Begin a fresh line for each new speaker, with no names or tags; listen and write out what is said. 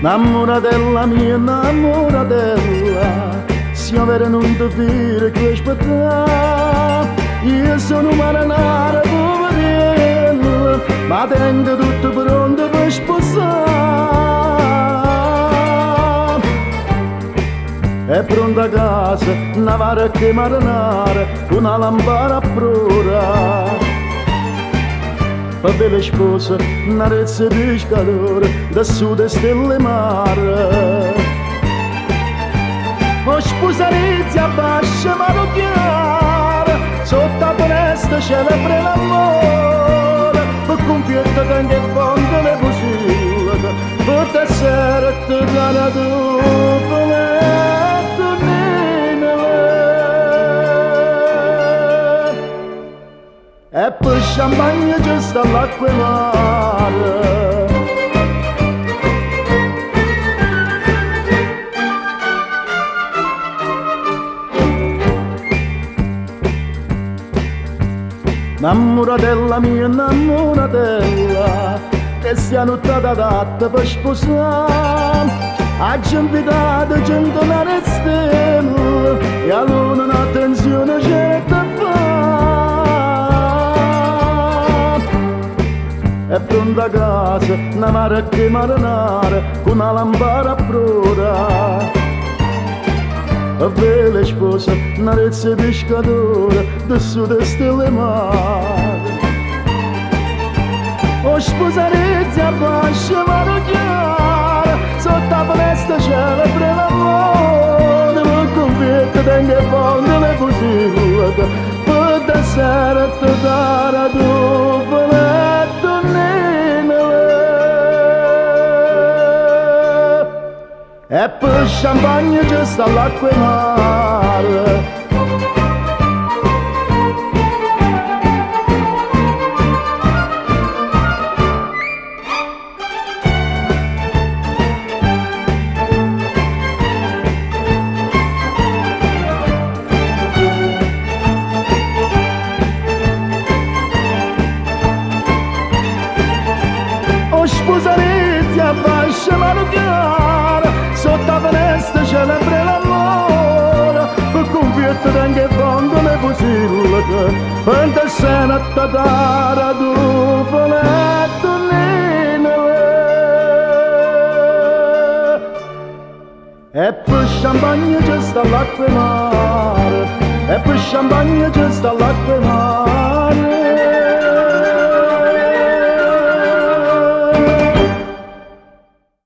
Namoratella mia, namoratella, se avere non ti fare che aspettare. Io sono marinara poverella, ma tengo tutto pronto per sposare. È pronta a casa, una vara che marinara, una lampada a prora. Per belle spose, una rezza di pescatore, da sud e stelle mare. O sposarizia bascia mano chiara, sotto a finestra celebra l'amore. Per compiere tanto e fondo le posille, per te sera te dare tu, e poi champagne ci sta l'acqua e mare. Namoratella mia, namoratella, che sia nottata adatta per sposare. Oggi invitato centinaia di stelle e a luna un'attenzione c'è da fare. È pronta a casa, una mare che marinara, con una lampada a prora. A belle sposa, una rezza di pescatore, da sud e stelle mare. O sposarizia bascia mano chiara, sotto a finestra celebra l'amore. Per convierte tengo e fondo le posille, per te sera te dare tu voletto nenele. E per champagne ci sta l'acqua e mare. O sposarizia bascia mano chiara, sotto a finestra celebra l'amore. Per convierte tengo e fondo le posille, per te sera te dare tu voletto nenele. E per champagne ci sta l'acqua e mare, e per champagne ci sta l'acqua e mare.